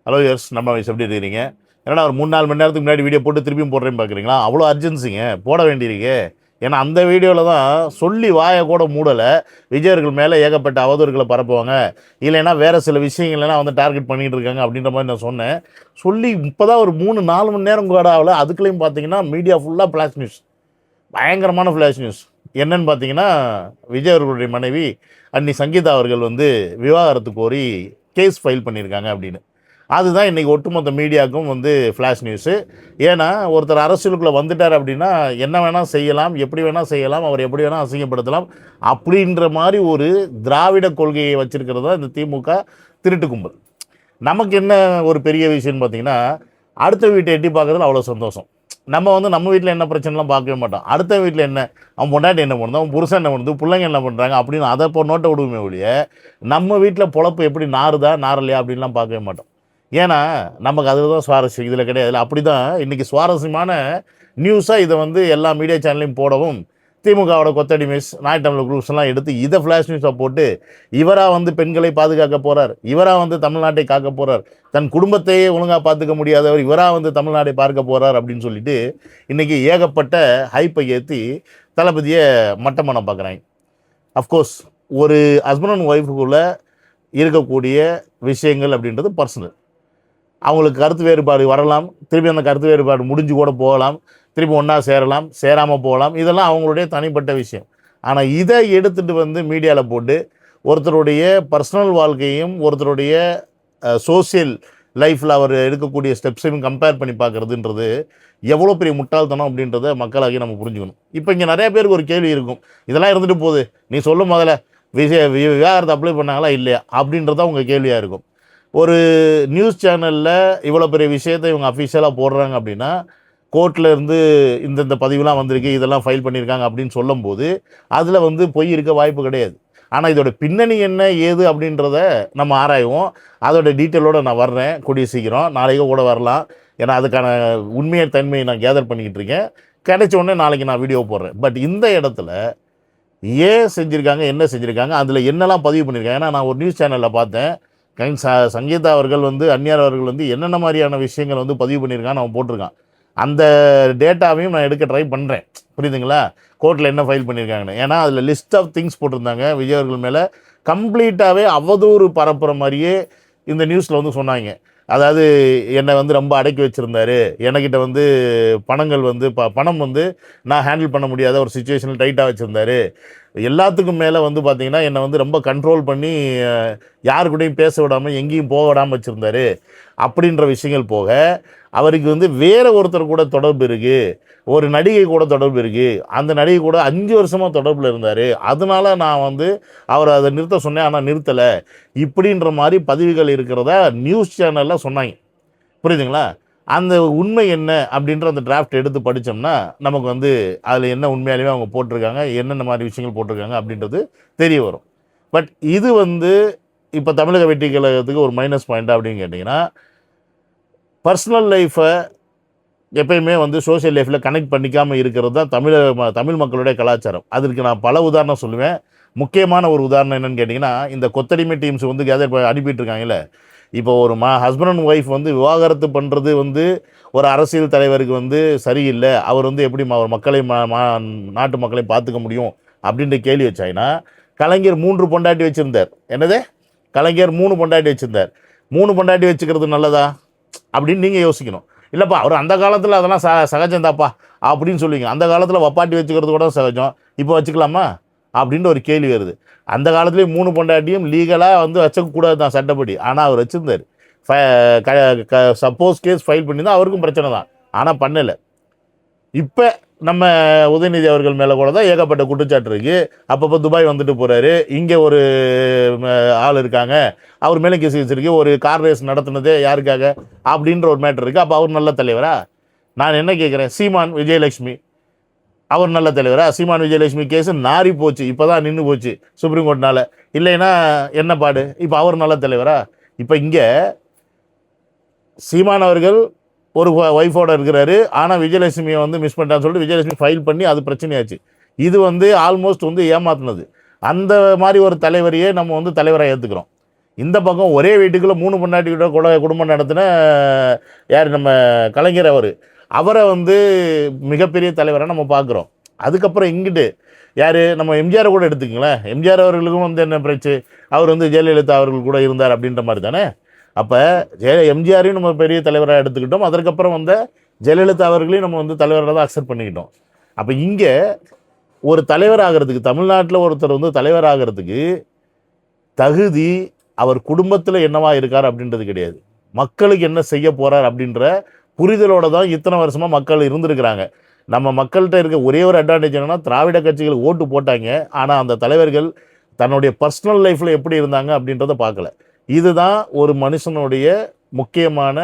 Hello yes நம்ம வயசு எப்படி இருக்கிறீங்க? ஏன்னா ஒரு 3-4 மணி நேரத்துக்கு முன்னாடி வீடியோ போட்டு திருப்பியும் போடுறேன்னு பார்க்குறீங்களா? அவ்வளோ அர்ஜென்சிங்க போட வேண்டியிருக்கு. ஏன்னா அந்த வீடியோவில் தான் சொல்லி வாயை கூட மூடலை, விஜயர்கள் மேலே ஏகப்பட்ட அவதூறுகளை பரப்புவாங்க, இல்லைன்னா வேறு சில விஷயங்கள்லாம் வந்து டார்கெட் பண்ணிகிட்டு இருக்காங்க அப்படின்ற மாதிரி நான் சொன்னேன். சொல்லி இப்போ தான் ஒரு 3-4 மணி நேரம் கூட ஆகல, அதுக்குள்ளேயும் பார்த்தீங்கன்னா மீடியா ஃபுல்லாக ஃப்ளாஷ் நியூஸ், பயங்கரமான ஃப்ளாஷ் நியூஸ். என்னன்னு பார்த்தீங்கன்னா, விஜய் அவர்களுடைய மனைவி அன்னி சங்கீதா அவர்கள் வந்து விவாகரத்து கோரி கேஸ் ஃபைல் பண்ணியிருக்காங்க அப்படின்னு. அதுதான் இன்றைக்கி ஒட்டுமொத்த மீடியாவுக்கும் வந்து ஃப்ளாஷ் நியூஸு. ஏன்னா ஒருத்தர் அரசியலுக்குள்ளே வந்துட்டார் அப்படின்னா என்ன வேணால் செய்யலாம், எப்படி வேணால் செய்யலாம், அவர் எப்படி வேணால் அசிங்கப்படுத்தலாம் அப்படின்ற மாதிரி ஒரு திராவிட கொள்கையை வச்சுருக்கிறது தான் இந்த திமுக திருட்டு கும்பல். நமக்கு என்ன ஒரு பெரிய விஷயம்னு பார்த்தீங்கன்னா, அடுத்த வீட்டை எட்டி பார்க்குறதுல அவ்வளோ சந்தோஷம். நம்ம வந்து நம்ம வீட்டில் என்ன பிரச்சனைலாம் பார்க்கவே மாட்டோம். அடுத்த வீட்டில் என்ன, அவன் பொண்டாட்டி என்ன பண்ணுது, அவன் புருஷன் என்ன பண்ணுது, பிள்ளைங்க என்ன பண்ணுறாங்க அப்படின்னு அதை இப்போ நோட்டை விடுவோமே ஒழிய, நம்ம வீட்டில் பொழப்பு எப்படி நாறுதா நாரலையா அப்படின்லாம் பார்க்கவே மாட்டோம். ஏன்னா நமக்கு அதில் தான் சுவாரஸ்யம், இதில் கிடையாது. அப்படி தான் இன்றைக்கி சுவாரஸ்யமான நியூஸாக இதை வந்து எல்லா மீடியா சேனல்லையும் போடவும், திமுகவோட கொத்தடி மிஸ் ஞாயிற்றுக்கிழமை குரூப்ஸ்லாம் எடுத்து இதை ஃப்ளாஷ் நியூஸாக போட்டு, இவராக வந்து பெண்களை பாதுகாக்க போகிறார், இவராக வந்து தமிழ்நாட்டை காக்க போகிறார், தன் குடும்பத்தையே ஒழுங்காக பார்த்துக்க முடியாதவர் இவராக வந்து தமிழ்நாட்டை பார்க்க போகிறார் அப்படின்னு சொல்லிட்டு இன்றைக்கி ஏகப்பட்ட ஹைப்பை ஏற்றி தளபதியை மட்டம் பண்ண பார்க்குறாங்க. அஃப்கோர்ஸ் ஒரு ஹஸ்பண்ட் அண்ட் ஒய்ஃபுக்குள்ளே இருக்கக்கூடிய விஷயங்கள் அப்படின்றது பர்சனல். அவங்களுக்கு கருத்து வேறுபாடு வரலாம், திருப்பி அந்த கருத்து வேறுபாடு முடிஞ்சு கூட போகலாம், திருப்பி ஒன்றா சேரலாம், சேராமல் போகலாம், இதெல்லாம் அவங்களுடைய தனிப்பட்ட விஷயம். ஆனால் இதை எடுத்துகிட்டு வந்து மீடியாவில் போட்டு ஒருத்தருடைய பர்சனல் வாழ்க்கையும் ஒருத்தருடைய சோசியல் லைஃப்பில் அவர் எடுக்கக்கூடிய ஸ்டெப்ஸையும் கம்பேர் பண்ணி பார்க்குறதுன்றது எவ்வளோ பெரிய முட்டாள்தனம் அப்படின்றத மக்களாகி நம்ம புரிஞ்சுக்கணும். இப்போ இங்கே நிறைய பேருக்கு ஒரு கேள்வி இருக்கும், இதெல்லாம் இருந்துட்டு போகுது, நீ சொல்லும் முதல்ல விவாகரத்தை அப்ளை பண்ணாங்களா இல்லையா அப்படின்றதான் உங்கள் கேள்வியாக இருக்கும். ஒரு நியூஸ் சேனலில் இவ்வளோ பெரிய விஷயத்தை இவங்க அஃபிஷியலாக போடுறாங்க அப்படின்னா, கோர்ட்டில் இருந்து இந்தந்த பதிவுலாம் வந்திருக்கு, இதெல்லாம் ஃபைல் பண்ணியிருக்காங்க அப்படின்னு சொல்லும்போது அதில் வந்து பொய் இருக்க வாய்ப்பு கிடையாது. ஆனால் இதோட பின்னணி என்ன ஏது அப்படின்றத நம்ம ஆராய்வோம். அதோட டீட்டெயிலோடு நான் வர்றேன் கூடிய சீக்கிரம், நாளைக்கு கூட வரலாம். ஏன்னா அதுக்கான உண்மையை தன்மையை நான் கேதர் பண்ணிக்கிட்டு இருக்கேன். கிடைச்ச உடனே நாளைக்கு நான் வீடியோ போடுறேன். பட் இந்த இடத்துல ஏன் செஞ்சுருக்காங்க, என்ன செஞ்சுருக்காங்க, அதில் என்னெல்லாம் பதிவு பண்ணியிருக்காங்க. ஏன்னா நான் ஒரு நியூஸ் சேனலில் பார்த்தேன், சங்கீதா அவர்கள் வந்து அந்நியார் அவர்கள் வந்து என்னென்ன மாதிரியான விஷயங்கள் வந்து பதிவு பண்ணியிருக்கான்னு அவன் போட்டிருக்கான். அந்த டேட்டாவையும் நான் எடுக்க ட்ரை பண்ணுறேன், புரியுதுங்களா, கோர்ட்டில் என்ன ஃபைல் பண்ணியிருக்காங்கன்னு. ஏன்னா அதில் லிஸ்ட் ஆஃப் திங்ஸ் போட்டிருந்தாங்க விஜய் அவர்கள் மேலே, கம்ப்ளீட்டாகவே அவதூறு பரப்புகிற மாதிரியே இந்த நியூஸில் வந்து சொன்னாங்க. அதாவது என்னை வந்து ரொம்ப அடக்கி வச்சுருந்தாரு, என்கிட்ட வந்து பணங்கள் வந்து பணம் வந்து நான் ஹேண்டில் பண்ண முடியாத ஒரு சுச்சுவேஷனில் டைட்டாக வச்சுருந்தாரு, எல்லாத்துக்கும் மேலே வந்து பார்த்திங்கன்னா என்னை வந்து ரொம்ப கண்ட்ரோல் பண்ணி யாருக்கூடையும் பேச விடாமல் எங்கேயும் போக விடாமல் வச்சுருந்தாரு அப்படின்ற விஷயங்கள் போக, அவருக்கு வந்து வேறு ஒருத்தர் கூட தொடர்பு இருக்குது, ஒரு நடிகை கூட தொடர்பு இருக்குது, அந்த நடிகை கூட 5 வருஷமாக தொடர்பில் இருந்தார், அதனால நான் வந்து அவரை அதை நிறுத்த சொன்னேன் ஆனால் நிறுத்தலை, இப்படின்ற மாதிரி பதிவுகள் இருக்கிறதா நியூஸ் சேனலில் சொன்னாங்க, புரியுதுங்களா. அந்த உண்மை என்ன அப்படின்ற அந்த டிராஃப்ட் எடுத்து படித்தோம்னா நமக்கு வந்து அதில் என்ன உண்மையாலுமே அவங்க போட்டிருக்காங்க, என்னென்ன மாதிரி விஷயங்கள் போட்டிருக்காங்க அப்படின்றது தெரிய வரும். பட் இது வந்து இப்போ தமிழக வெற்றி கழகத்துக்கு ஒரு மைனஸ் பாயிண்ட்டாக அப்படின்னு கேட்டிங்கன்னா, பர்சனல் லைஃப்பை எப்பயுமே வந்து சோஷியல் லைஃப்பில் கனெக்ட் பண்ணிக்காமல் இருக்கிறது தான் தமிழ் மக்களுடைய கலாச்சாரம். அதற்கு நான் பல உதாரணம் சொல்லுவேன். முக்கியமான ஒரு உதாரணம் என்னென்னு கேட்டிங்கன்னா, இந்த கொத்தடிமை டீம்ஸ் வந்து கேதர் அனுப்பிட்டு இருக்காங்கல்ல, இப்போ ஒரு ஹஸ்பண்ட் அண்ட் ஒய்ஃப் வந்து விவாகரத்து பண்ணுறது வந்து ஒரு அரசியல் தலைவருக்கு வந்து சரியில்லை, அவர் வந்து எப்படி அவர் மக்களை நாட்டு மக்களை பார்த்துக்க முடியும் அப்படின்ற கேள்வி வச்சாங்கன்னா, கலைஞர் 3 பொண்டாட்டி வச்சுருந்தார். என்னது, கலைஞர் 3 பொண்டாட்டி வச்சுருந்தார். 3 பொண்டாட்டி வச்சுக்கிறது நல்லதா அப்படின்னு நீங்கள் யோசிக்கணும். இல்லைப்பா அவர் அந்த காலத்தில் அதெல்லாம் சகஜந்தாப்பா அப்படின்னு சொல்லுவீங்க. அந்த காலத்தில் வப்பாட்டி வச்சுக்கிறது கூட சகஜம், இப்போ வச்சுக்கலாமா அப்படின்ற ஒரு கேள்வி வருது. அந்த காலத்துலேயும் 3 பொண்டாட்டியும் லீகலாக வந்து வச்சக்கூடாது தான் சட்டப்படி, ஆனால் அவர் வச்சுருந்தார். சப்போஸ் கேஸ் ஃபைல் பண்ணி தான் அவருக்கும் பிரச்சனை தான், ஆனால் பண்ணலை. இப்போ நம்ம உதயநிதி அவர்கள் மேலே கூட தான் ஏகப்பட்ட குற்றச்சாட்டு இருக்குது. அப்பப்போ துபாய் வந்துட்டு போகிறாரு, இங்கே ஒரு ஆள் இருக்காங்க, அவர் மேலே கேஸ் வச்சுருக்கு, ஒரு கார் ரேஸ் நடத்துனதே யாருக்காக அப்படின்ற ஒரு மேட்டர் இருக்குது. அப்போ அவர் நல்ல தலைவரா? நான் என்ன கேட்குறேன், சீமான் விஜயலட்சுமி அவர் நல்ல தலைவரா? சீமான் விஜயலட்சுமி கேஸு நாரி போச்சு, இப்போ தான் நின்று போச்சு சுப்ரீம் கோர்ட்னால, இல்லைன்னா என்ன பாடு, இப்போ அவர் நல்ல தலைவரா? இப்போ இங்கே சீமான் அவர்கள் ஒரு ஒய்ஃபோடு இருக்கிறாரு, ஆனால் விஜயலட்சுமியை வந்து மிஸ் பண்ணிட்டான்னு சொல்லிட்டு விஜயலட்சுமி ஃபைல் பண்ணி அது பிரச்சனையாச்சு. இது வந்து ஆல்மோஸ்ட் வந்து ஏமாத்துனது. அந்த மாதிரி ஒரு தலைவரையே நம்ம வந்து தலைவராக ஏற்றுக்கிறோம். இந்த பக்கம் ஒரே வீட்டுக்குள்ளே 3 பொண்டாட்டிக்கிட்ட குடும்பம் நடத்தின யார் நம்ம கலைஞர் அவரை வந்து மிகப்பெரிய தலைவராக நம்ம பார்க்குறோம். அதுக்கப்புறம் இங்கிட்டு யார் நம்ம எம்ஜிஆரை கூட எடுத்துக்கங்களேன். எம்ஜிஆர் அவர்களுக்கும் வந்து என்ன பிரச்சனை, அவர் வந்து ஜெயலலிதா அவர்கள் கூட இருந்தார் அப்படின்ற மாதிரி தானே. அப்போ எம்ஜிஆரையும் நம்ம பெரிய தலைவராக எடுத்துக்கிட்டோம். அதற்கப்புறம் வந்து ஜெயலலிதா அவர்களையும் நம்ம வந்து தலைவராக தான் அக்செப்ட் பண்ணிக்கிட்டோம். அப்போ இங்கே ஒரு தலைவர் ஆகிறதுக்கு, தமிழ்நாட்டில் ஒருத்தர் வந்து தலைவர் ஆகிறதுக்கு தகுதி அவர் குடும்பத்தில் என்னவா இருக்கார் அப்படின்றது கிடையாது, மக்களுக்கு என்ன செய்ய போகிறார் அப்படின்ற புரிதலோடு தான் இத்தனை வருஷமாக மக்கள் இருந்திருக்கிறாங்க. நம்ம மக்கள்கிட்ட இருக்க ஒரே ஒரு அட்வான்டேஜ் என்னென்னா, திராவிட கட்சிகள் ஓட்டு போட்டாங்க, ஆனால் அந்த தலைவர்கள் தன்னுடைய பர்சனல் லைஃப்பில் எப்படி இருந்தாங்க அப்படின்றத பார்க்கல. இதுதான் ஒரு மனுஷனுடைய முக்கியமான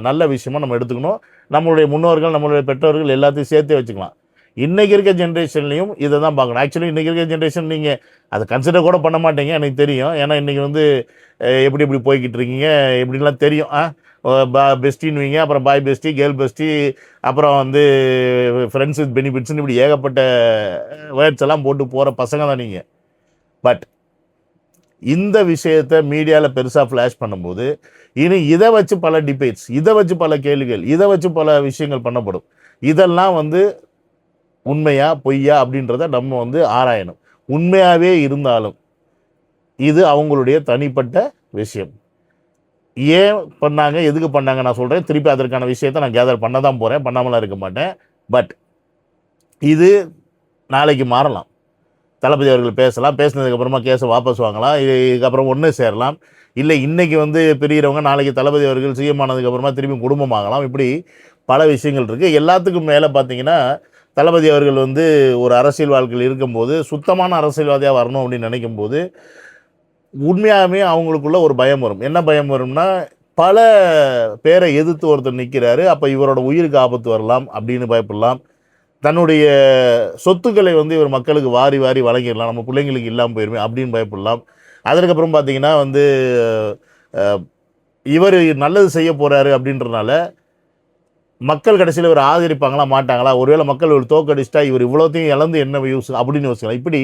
நல்ல விஷயமா நம்ம எடுத்துக்கணும். நம்மளுடைய முன்னோர்கள், நம்மளுடைய பெற்றோர்கள் எல்லாத்தையும் சேர்த்தே வச்சுக்கலாம். இன்றைக்கி இருக்க ஜென்ரேஷன்லையும் இதை தான் பார்க்கணும். ஆக்சுவலி இன்றைக்கி இருக்க ஜென்ரேஷன் நீங்கள் அதை கன்சிடர் கூட பண்ண மாட்டீங்க, எனக்கு தெரியும். ஏன்னா இன்றைக்கி வந்து எப்படி போய்கிட்டு இருக்கீங்க எப்படின்லாம் தெரியும். பெஸ்டின்னுவீங்க, அப்புறம் பாய் பெஸ்டி, கேர்ள் பெஸ்டி, அப்புறம் வந்து ஃப்ரெண்ட்ஸ் வித் பெனிஃபிட்ஸ்னு இப்படி ஏகப்பட்ட வேர்ட்ஸ் எல்லாம் போட்டு போகிற பசங்க தான் நீங்கள். பட் இந்த விஷயத்தை மீடியாவில் பெருசாக ஃப்ளாஷ் பண்ணும்போது இனி இதை வச்சு பல டிபேட்ஸ், இதை வச்சு பல கேள்விகள், இதை வச்சு பல விஷயங்கள் பண்ணப்படும். இதெல்லாம் வந்து உண்மையா பொய்யா அப்படின்றத நம்ம வந்து ஆராயணும். உண்மையாகவே இருந்தாலும் இது அவங்களுடைய தனிப்பட்ட விஷயம். ஏன் பண்ணாங்க, எதுக்கு பண்ணாங்க நான் சொல்கிறேன். திருப்பி அதற்கான விஷயத்தை நான் கேதர் பண்ண தான் போகிறேன், பண்ணாமலாம் இருக்க மாட்டேன். பட் இது நாளைக்கு மாறலாம். தளபதி அவர்கள் பேசலாம், பேசினதுக்கப்புறமா கேஸை வாபஸ் வாங்கலாம், இதுக்கப்புறம் ஒன்று சேரலாம். இல்லை இன்றைக்கி வந்து பிரிகிறவங்க நாளைக்கு தளபதி அவர்கள் சிஎம் ஆனதுக்கப்புறமா திரும்பி குடும்பமாகலாம். இப்படி பல விஷயங்கள் இருக்குது. எல்லாத்துக்கும் மேலே பார்த்தீங்கன்னா, தளபதி அவர்கள் வந்து ஒரு அரசியல் வாழ்க்கையில் இருக்கும்போது சுத்தமான அரசியல்வாதியாக வரணும் அப்படின்னு நினைக்கும்போது உண்மையாகவே அவங்களுக்குள்ள ஒரு பயம் வரும். என்ன பயம் வரும்னா, பல பேரை எதிர்த்து ஒருத்தர் நிற்கிறாரு, அப்போ இவரோட உயிருக்கு ஆபத்து வரலாம் அப்படின்னு பயப்படலாம். தன்னுடைய சொத்துக்களை வந்து இவர் மக்களுக்கு வாரி வாரி வழங்கிடலாம், நம்ம பிள்ளைங்களுக்கு இல்லாமல் போயிருமே அப்படின்னு பயப்படலாம். அதற்கப்புறம் பார்த்தீங்கன்னா வந்து இவர் நல்லது செய்ய போகிறாரு அப்படின்றனால மக்கள் கடைசியில் இவர் ஆதரிப்பாங்களா மாட்டாங்களா, ஒருவேளை மக்கள் ஒரு தோக்கடிச்சிட்டா இவர் இவ்வளோத்தையும் இழந்து என்ன யூஸ் அப்படின்னு யோசிக்கலாம். இப்படி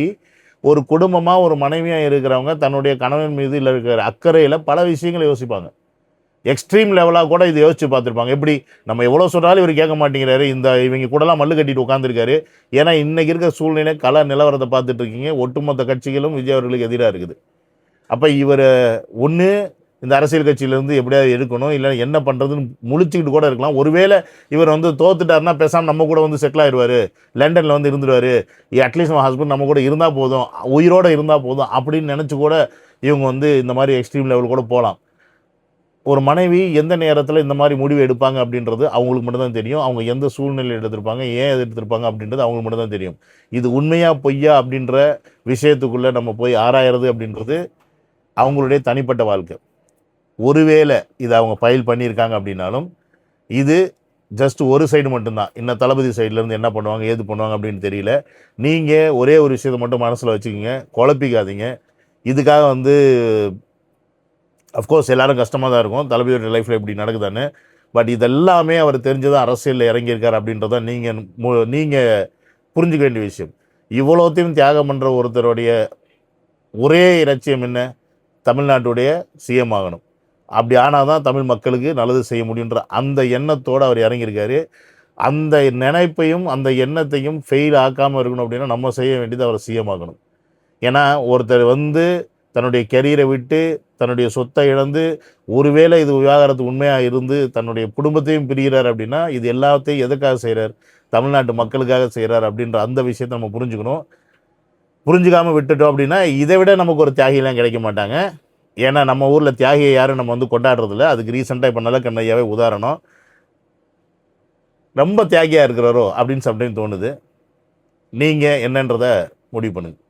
ஒரு குடும்பமாக ஒரு மனைவியாக இருக்கிறவங்க தன்னுடைய கணவன் மீது இல்லை இருக்கிற அக்கறையில் பல விஷயங்களை யோசிப்பாங்க. எக்ஸ்ட்ரீம் லெவலாக கூட இதை யோசிச்சு பார்த்துருப்பாங்க. எப்படி நம்ம எவ்வளோ சொன்னாலும் இவர் கேட்க மாட்டேங்கிறாரு, இவங்க கூடலாம் மல்லு கட்டிட்டு உட்காந்துருக்காரு. ஏன்னா இன்றைக்கி இருக்க சூழ்நிலை கல நிலவரத்தை பார்த்துட்டு இருக்கீங்க. ஒட்டுமொத்த கட்சிகளும் விஜய் அவர்களுக்கு எதிராக இருக்குது. அப்போ இவர் ஒன்று இந்த அரசியல் கட்சியிலேருந்து எப்படியாவது எடுக்கணும், இல்லை என்ன பண்ணுறதுன்னு முழிச்சுக்கிட்டு கூட இருக்கலாம். ஒருவேளை இவர் வந்து தோத்துட்டாருன்னா பேசாமல் நம்ம கூட வந்து செட்டில் ஆயிடுவார், லண்டனில் வந்து இருந்துடுவார், அட்லீஸ்ட் நம்ம ஹஸ்பண்ட் நம்ம கூட இருந்தால் போதும், உயிரோடு இருந்தால் போதும் அப்படின்னு நினச்சி கூட இவங்க வந்து இந்த மாதிரி எக்ஸ்ட்ரீம் லெவல் கூட போகலாம். ஒரு மனைவி எந்த நேரத்தில் இந்த மாதிரி முடிவு எடுப்பாங்க அப்படின்றது அவங்களுக்கு மட்டும்தான் தெரியும். அவங்க எந்த சூழ்நிலையில் எடுத்திருப்பாங்க, ஏன் எடுத்திருப்பாங்க அப்படின்றது அவங்களுக்கு மட்டும்தான் தெரியும். இது உண்மையா பொய்யா அப்படின்ற விஷயத்துக்குள்ளே நம்ம போய் ஆராயிறது அப்படின்றது அவங்களுடைய தனிப்பட்ட வாழ்க்கை. ஒருவேளை இதை அவங்க ஃபைல் பண்ணியிருக்காங்க அப்படின்னாலும் இது ஜஸ்ட் ஒரு சைடு மட்டும்தான். இன்னும் தளபதி சைட்லேருந்து என்ன பண்ணுவாங்க ஏது பண்ணுவாங்க அப்படின்னு தெரியல. நீங்கள் ஒரே ஒரு விஷயத்தை மட்டும் மனசில் வச்சுக்கோங்க, குழப்பிக்காதீங்க. இதுக்காக வந்து அஃப்கோர்ஸ் எல்லோரும் கஷ்டமாக தான் இருக்கும், தளபதியோட லைஃப்பில் இப்படி நடக்குதான்னு. பட் இதெல்லாமே அவர் தெரிஞ்சுதான் அரசியலில் இறங்கியிருக்கார் அப்படின்றத நீங்கள் புரிஞ்சுக்க வேண்டிய விஷயம். இவ்வளோத்தையும் தியாகம் பண்ணுற ஒருத்தருடைய ஒரே இலட்சியம் என்ன, தமிழ்நாட்டுடைய சிஎம் ஆகணும். அப்படி ஆனால் தான் தமிழ் மக்களுக்கு நல்லது செய்ய முடியுன்ற அந்த எண்ணத்தோடு அவர் இறங்கியிருக்காரு. அந்த நினைப்பையும் அந்த எண்ணத்தையும் ஃபெயில் ஆக்காமல் இருக்கணும் அப்படின்னா நம்ம செய்ய வேண்டியது அவர் சிஎம் ஆகணும். ஏன்னா ஒருத்தர் வந்து தன்னுடைய கெரியரை விட்டு தன்னுடைய சொத்தை இழந்து ஒருவேளை இது விவாகரத்து உண்மையாக இருந்து தன்னுடைய குடும்பத்தையும் பிரிகிறார் அப்படின்னா இது எல்லாத்தையும் எதுக்காக செய்கிறார், தமிழ்நாட்டு மக்களுக்காக செய்கிறார் அப்படின்ற அந்த விஷயத்தை நம்ம புரிஞ்சுக்கணும். புரிஞ்சுக்காமல் விட்டுட்டோம் அப்படின்னா இதை விட நமக்கு ஒரு தியாகிலாம் கிடைக்க மாட்டாங்க. ஏன்னா நம்ம ஊரில் தியாகியை யாரும் நம்ம வந்து கொண்டாடுறதில்ல. அதுக்கு ரீசெண்டாக இப்போ நல்லக்கண்ணையாவே உதாரணம். ரொம்ப தியாகியாக இருக்கிறாரோ அப்படின்னு சம்டைம் தோணுது. நீங்கள் என்னன்றதை முடிவு பண்ணுங்கள்.